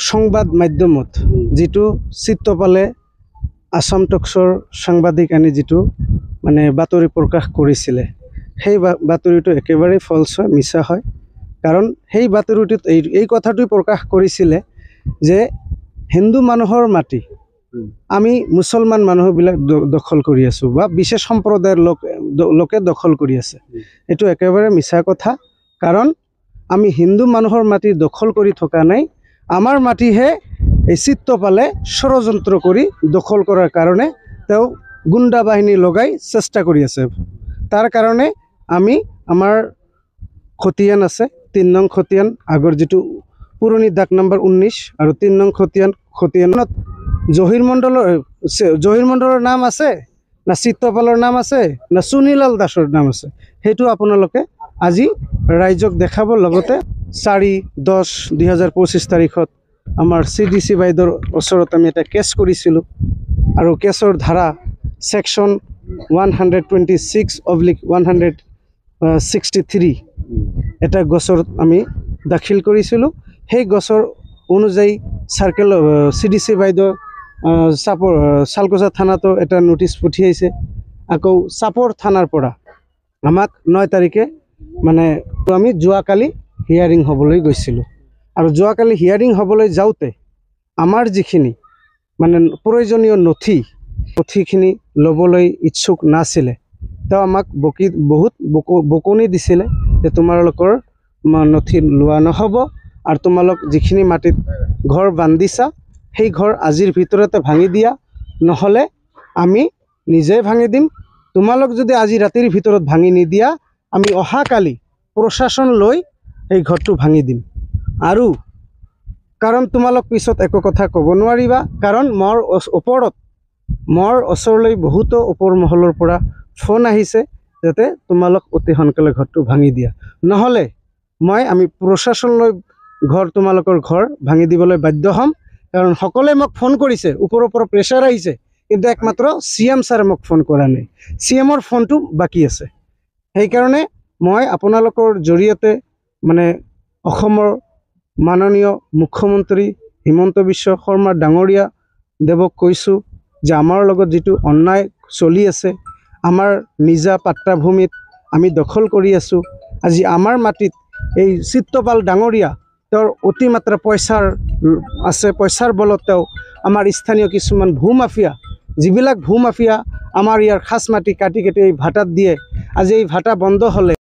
সংবাদ মাধ্যমত যেটো চিত্তপালে আসাম টক্সৰ সাংবাদিক আনি যেটো মানে বাতৰি প্ৰকাশ কৰিছিলে সেই বাতৰিটো একেবাৰে ফলছ হয় মিছা হয় কাৰণ সেই বাতৰিটোত এই কথাটো প্ৰকাশ কৰিছিলে যে হিন্দু মানুহৰ মাটি আমি মুছলমান মানুহবিলাক দখল কৰি আছো বা বিশেষ সম্প্ৰদায়ৰ লোকে দখল কৰি আছে এটো একেবাৰে মিছা কথা কাৰণ আমি হিন্দু মানুহৰ মাটি দখল কৰি থকা নাই আমাৰ মাটিহে এই চিত্তপালে ষড়যন্ত্ৰ কৰি দখল কৰাৰ কাৰণে তেও গুণ্ডা বাহিনী লগাই চেষ্টা কৰি আছে তাৰ কাৰণে আমি আমাৰ খতিয়ান আছে 3 নং খতিয়ান আগৰ যেটো পুৰণি ডাক নম্বৰ 19 আৰু 3 নং খতিয়ানত জহিৰ মণ্ডলৰ নাম আছে না চিত্তপালৰ নাম আছে না সুনীলাল দাসৰ নাম আছে হেতু আপোনালোকে আজি ৰাইজক দেখাব লগতে 4-10-2025 তাৰিখত আমাৰ CDC বাইদৰ ওচৰত আমি এটা কেছ কৰিছিলো আৰু কেছৰ ধাৰা সেকশন 126/163 এটা গছৰ আমি দাখিল কৰিছিলো সেই গছৰ অনুযায়ী সাৰ্কেল CDC বাইদৰ সালকোছা থানাতো এটা নোটিস পঠিয়াইছে আকৌ সাপৰ থানাৰ পৰা আমাক 9 তাৰিখে মানে আমি জুৱাকালি হিয়াৰিং হবলৈ গৈছিল আৰু জুৱাকালি হিয়াৰিং হবলৈ যাওতে আমাৰ যিখিনি মানে প্ৰয়োজনীয় নথিখিনি লবলৈ ইচ্ছুক নাছিলে তো আমাক বহুত বকনি দিছিলে যে তোমালোকৰ নথি লোৱা নহব আৰু তোমালোক যিখিনি মাটিত ঘৰ বান্ধিছা সেই ঘৰ আজিৰ ভিতৰতে ভাঙি দিয়া নহলে আমি নিজে ভাঙি দিম তোমালোক যদি আজি ৰাতিৰ ভিতৰত ভাঙি নিদিয়া আমি অহাকালি প্ৰশাসন লৈ এই ঘৰটো ভাঙি দিম আৰু কাৰণ তোমালোক পিছত একো কথা ক'ব নোৱাৰিবা কাৰণ মোৰ ওচৰলৈ বহুত ওপৰ মহলৰ পৰা ফোন আহিছে যাতে তোমালোক অতি সোনকালে ঘৰটো ভাঙি দিয়া নহলে আমি প্ৰশাসনলৈ তোমালোকৰ ঘৰ ভাঙি দিবলৈ বাধ্য হ'ম কাৰণ সকলে মোক ফোন কৰিছে ওপৰৰ পৰা প্ৰেছাৰ আহিছে কিন্তু একমাত্ৰ CM ছাৰে মোক ফোন কৰা নাই CMৰ ফোনটো বাকি আছে সেই কাৰণে মই আপোনালোকৰ জৰিয়তে মানে অসমৰ মাননীয় মুখ্যমন্ত্ৰী হিমন্ত বিশ্ব শৰ্মা ডাঙৰীয়া দেৱক কৈছো যে আমাৰ লগত যেটো অন্যায় চলি আছে আমাৰ নিজা পাট্টা ভূমিত আমি দখল কৰি আছো আজি আমাৰ মাটিত এই চিত্তপাল ডাঙৰীয়া তেওঁৰ অতিমাত্ৰা পইচাৰ বলত আমাৰ স্থানীয় কিছুমান ভূমাফিয়া যিবিলাক ভূমাফিয়া আমাৰ ইয়াৰ খাস মাটি কাটি এই ভাটাত দিয়ে আজি এই ভাটা বন্ধ হলে